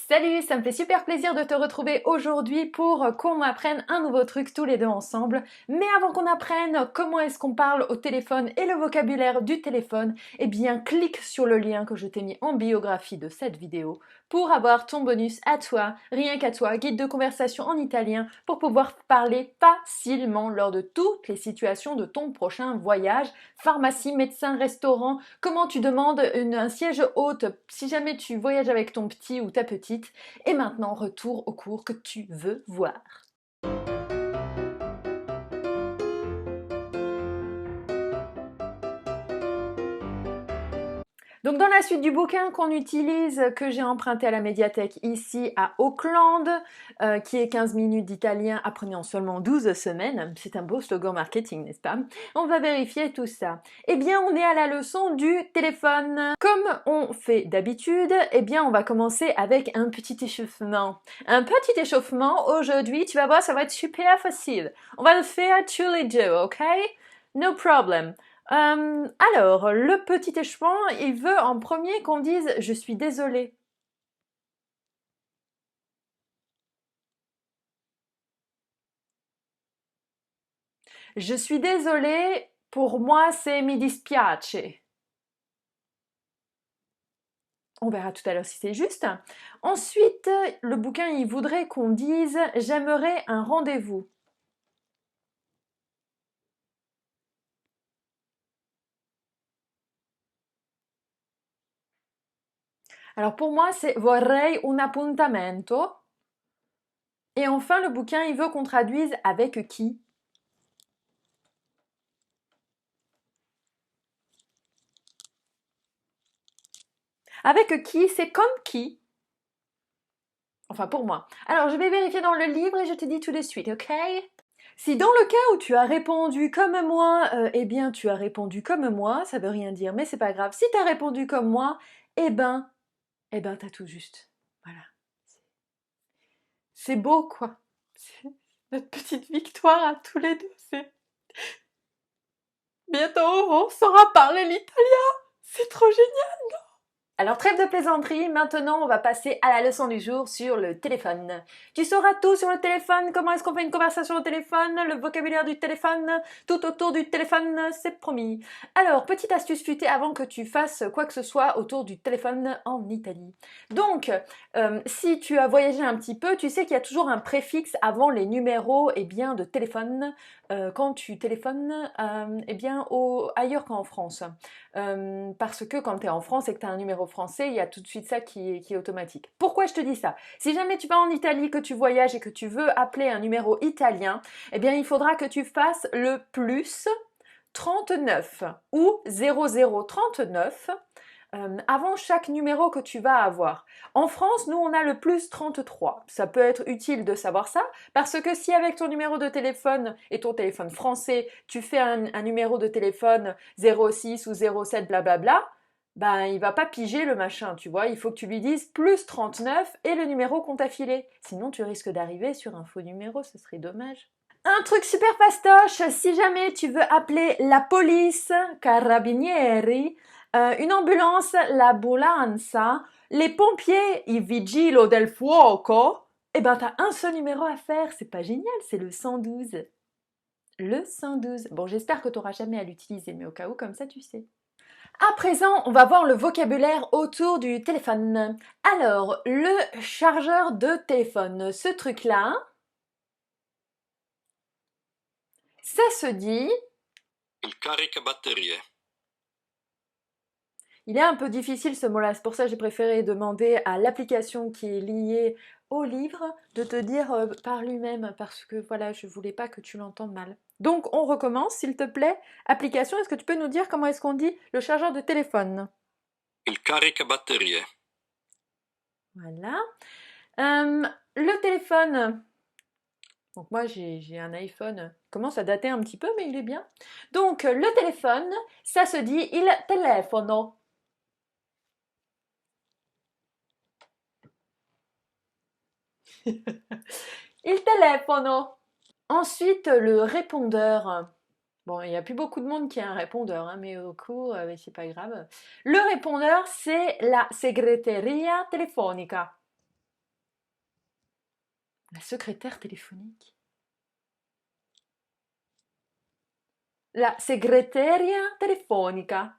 Salut, ça me fait super plaisir de te retrouver aujourd'hui pour qu'on apprenne un nouveau truc tous les deux ensemble. Mais avant qu'on apprenne comment est-ce qu'on parle au téléphone et le vocabulaire du téléphone, eh bien clique sur le lien que je t'ai mis en biographie de cette vidéo pour avoir ton bonus à toi, rien qu'à toi, guide de conversation en italien pour pouvoir parler facilement lors de toutes les situations de ton prochain voyage. Pharmacie, médecin, restaurant, comment tu demandes un siège hôte si jamais tu voyages avec ton petit ou ta petite. Et maintenant, retour au cours que tu veux voir. Donc dans la suite du bouquin qu'on utilise, que j'ai emprunté à la médiathèque ici à Auckland, qui est 15 minutes d'italien apprenez en seulement 12 semaines, c'est un beau slogan marketing, n'est-ce pas? On va vérifier tout ça. Eh bien, on est à la leçon du téléphone. Comme on fait d'habitude, eh bien, on va commencer avec un petit échauffement. Un petit échauffement, aujourd'hui, tu vas voir, ça va être super facile. On va le faire tous les deux, ok? No problem. Alors, le petit échevin, il veut en premier qu'on dise « je suis désolée ». Je suis désolée, pour moi, c'est mi dispiace. On verra tout à l'heure si c'est juste. Ensuite, le bouquin, il voudrait qu'on dise « j'aimerais un rendez-vous ». Alors pour moi, c'est « vorrei un appuntamento ». Et enfin, le bouquin, il veut qu'on traduise « avec qui ». Avec qui, c'est comme qui. Enfin, pour moi. Alors, je vais vérifier dans le livre et je te dis tout de suite, ok? Si dans le cas où tu as répondu comme moi, eh bien, tu as répondu comme moi, ça veut rien dire, mais c'est pas grave. Si tu as répondu comme moi, eh ben, t'as tout juste. Voilà. C'est beau, quoi. C'est notre petite victoire à tous les deux. C'est bientôt, on saura parler l'italien. C'est trop génial. Alors trêve de plaisanterie, maintenant on va passer à la leçon du jour sur le téléphone. Tu sauras tout sur le téléphone, comment est-ce qu'on fait une conversation au téléphone, le vocabulaire du téléphone, tout autour du téléphone, c'est promis. Alors, petite astuce futée avant que tu fasses quoi que ce soit autour du téléphone en Italie. Donc, si tu as voyagé un petit peu, tu sais qu'il y a toujours un préfixe avant les numéros bien, de téléphone quand tu téléphones ailleurs qu'en France. Parce que quand tu es en France et que tu as un numéro français, il y a tout de suite ça qui est automatique. Pourquoi je te dis ça? Si jamais tu vas en Italie, que tu voyages et que tu veux appeler un numéro italien, eh bien il faudra que tu fasses le plus 39 ou 0039 avant chaque numéro que tu vas avoir. En France, nous, on a le plus 33. Ça peut être utile de savoir ça, parce que si avec ton numéro de téléphone et ton téléphone français, tu fais un numéro de téléphone 06 ou 07 blablabla, ben il va pas piger le machin, tu vois. Il faut que tu lui dises plus 39 et le numéro qu'on t'a filé. Sinon, tu risques d'arriver sur un faux numéro, ce serait dommage. Un truc super fastoche, si jamais tu veux appeler la police, carabinieri, une ambulance, l'ambulanza, les pompiers, i vigilo del fuoco, eh ben t'as un seul numéro à faire, c'est pas génial, c'est le 112. Le 112. Bon, j'espère que tu n'auras jamais à l'utiliser, mais au cas où, comme ça, tu sais. À présent, on va voir le vocabulaire autour du téléphone. Alors, le chargeur de téléphone, ce truc-là, ça se dit... Il caricabatterie. Il est un peu difficile ce mot-là, c'est pour ça que j'ai préféré demander à l'application qui est liée au livre de te dire par lui-même, parce que voilà, je voulais pas que tu l'entendes mal. Donc on recommence, s'il te plaît. Application, est-ce que tu peux nous dire comment est-ce qu'on dit le chargeur de téléphone? Il caricabatterie. Voilà. Le téléphone. Donc moi j'ai un iPhone, il commence à dater un petit peu, mais il est bien. Donc le téléphone, ça se dit il telefono. Il telefono. Ensuite, le répondeur. Bon, il n'y a plus beaucoup de monde qui a un répondeur, hein, mais au coup, c'est pas grave. Le répondeur, c'est la segreteria telefonica. La secrétaire téléphonique. La segreteria telefonica.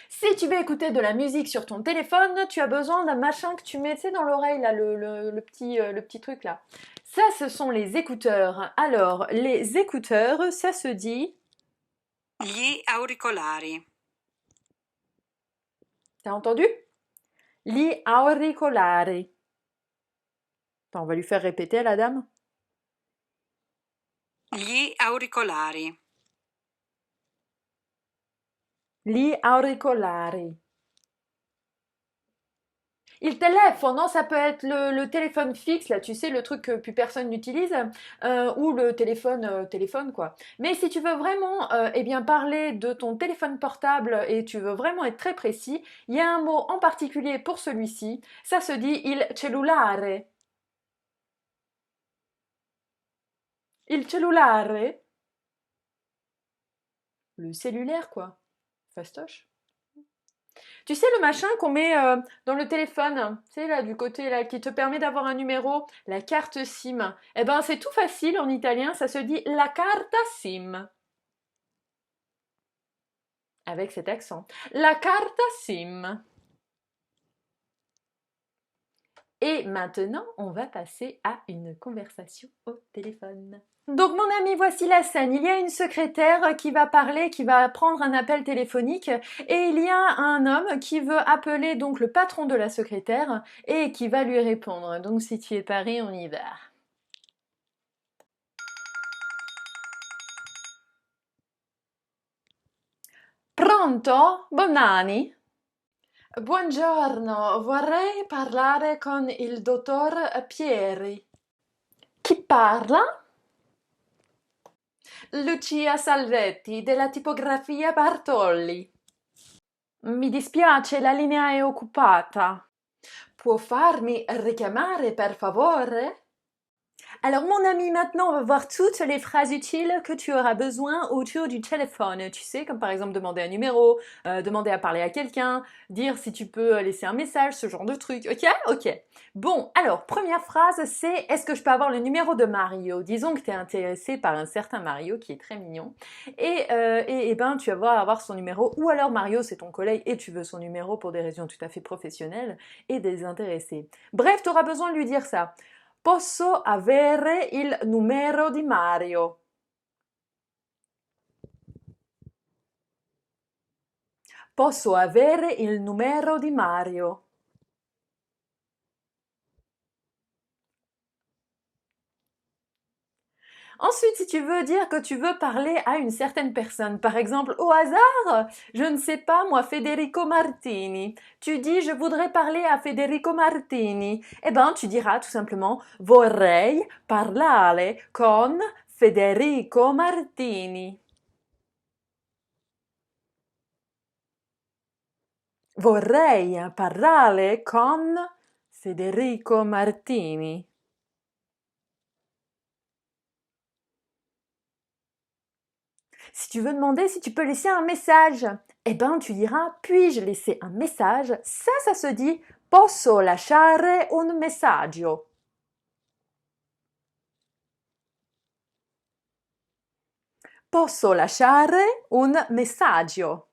Si tu veux écouter de la musique sur ton téléphone, tu as besoin d'un machin que tu mets, tu sais, dans l'oreille, là, le petit truc là. Ça, ce sont les écouteurs. Alors, les écouteurs, ça se dit... Gli auricolari. T'as entendu? Gli auricolari. Attends, on va lui faire répéter à la dame. Gli auricolari. Gli auricolari. Il téléphone, ça peut être le téléphone fixe, là, tu sais, le truc que plus personne n'utilise, ou le téléphone, quoi. Mais si tu veux vraiment eh bien, parler de ton téléphone portable et tu veux vraiment être très précis, il y a un mot en particulier pour celui-ci, ça se dit il cellulare. Il cellulare. Le cellulaire, quoi. Fastoche. Tu sais le machin qu'on met dans le téléphone, tu sais là du côté là qui te permet d'avoir un numéro, la carte SIM. Eh ben c'est tout facile en italien, ça se dit la carta SIM. Avec cet accent. La carta SIM. Et maintenant, on va passer à une conversation au téléphone. Donc mon ami, voici la scène. Il y a une secrétaire qui va parler, qui va prendre un appel téléphonique et il y a un homme qui veut appeler donc le patron de la secrétaire et qui va lui répondre. Donc si tu es paré, on y va. Pronto? Bonani? Buongiorno, vorrei parlare con il dottor Pieri. Chi parla? Lucia Salvetti, della tipografia Bartolli. Mi dispiace, la linea è occupata. Può farmi richiamare, per favore? Alors mon ami, maintenant on va voir toutes les phrases utiles que tu auras besoin autour du téléphone. Tu sais, comme par exemple demander un numéro, demander à parler à quelqu'un, dire si tu peux laisser un message, ce genre de truc. Ok? Ok. Bon, alors, première phrase, c'est est-ce que je peux avoir le numéro de Mario? Disons que tu es intéressé par un certain Mario qui est très mignon. Et ben, tu vas avoir son numéro. Ou alors Mario, c'est ton collègue et tu veux son numéro pour des raisons tout à fait professionnelles et désintéressées. Bref, tu auras besoin de lui dire ça. Posso avere il numero di Mario? Posso avere il numero di Mario? Ensuite, si tu veux dire que tu veux parler à une certaine personne, par exemple au hasard, je ne sais pas moi, Federico Martini, tu dis je voudrais parler à Federico Martini, eh ben tu diras tout simplement vorrei parlare con Federico Martini. Vorrei parlare con Federico Martini. Si tu veux demander si tu peux laisser un message, eh ben tu diras puis-je laisser un message? Ça se dit posso lasciare un messaggio. Posso lasciare un messaggio.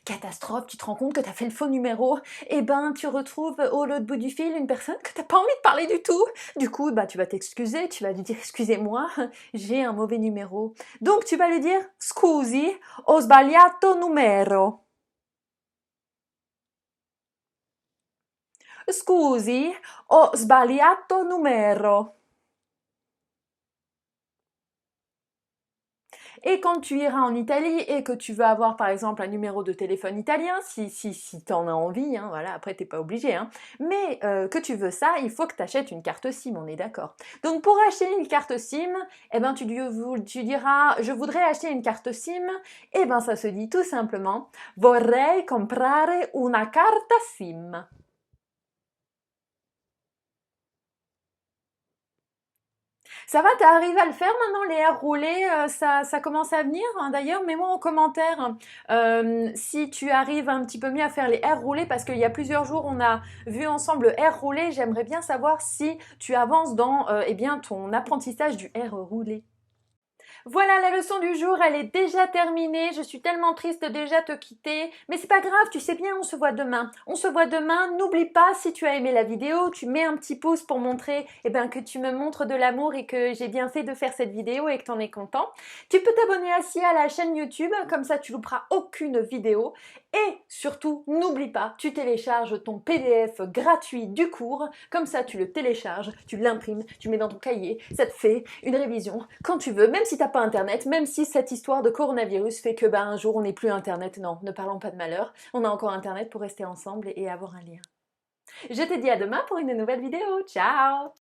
Catastrophe, tu te rends compte que tu as fait le faux numéro, et ben tu retrouves au l'autre bout du fil une personne que tu n'as pas envie de parler du tout. Du coup, bah, tu vas t'excuser, tu vas lui dire excusez-moi, j'ai un mauvais numéro. Donc tu vas lui dire scusi, ho sbagliato numero. Scusi, ho sbagliato numero. Et quand tu iras en Italie et que tu veux avoir par exemple un numéro de téléphone italien, si tu en as envie, hein, voilà, après t'es pas obligé, hein, mais que tu veux ça, il faut que tu achètes une carte SIM, on est d'accord. Donc pour acheter une carte SIM, eh ben tu diras je voudrais acheter une carte SIM, eh ben ça se dit tout simplement vorrei comprare una carta SIM. Ça va, t'arrives à le faire maintenant, les airs roulés, ça commence à venir, hein. D'ailleurs, mets-moi en commentaire si tu arrives un petit peu mieux à faire les airs roulés, parce qu'il y a plusieurs jours, on a vu ensemble le air roulé. J'aimerais bien savoir si tu avances dans eh bien, ton apprentissage du air roulé. Voilà, la leçon du jour, elle est déjà terminée. Je suis tellement triste de déjà te quitter. Mais c'est pas grave, tu sais bien, on se voit demain. On se voit demain. N'oublie pas, si tu as aimé la vidéo, tu mets un petit pouce pour montrer que tu me montres de l'amour et que j'ai bien fait de faire cette vidéo et que tu en es content. Tu peux t'abonner aussi à la chaîne YouTube, comme ça tu louperas aucune vidéo. Et surtout, n'oublie pas, tu télécharges ton PDF gratuit du cours. Comme ça, tu le télécharges, tu l'imprimes, tu mets dans ton cahier. Ça te fait une révision quand tu veux, même si tu n'as pas Internet, même si cette histoire de coronavirus fait que un jour on n'est plus Internet. Non, ne parlons pas de malheur. On a encore Internet pour rester ensemble et avoir un lien. Je te dis à demain pour une nouvelle vidéo. Ciao!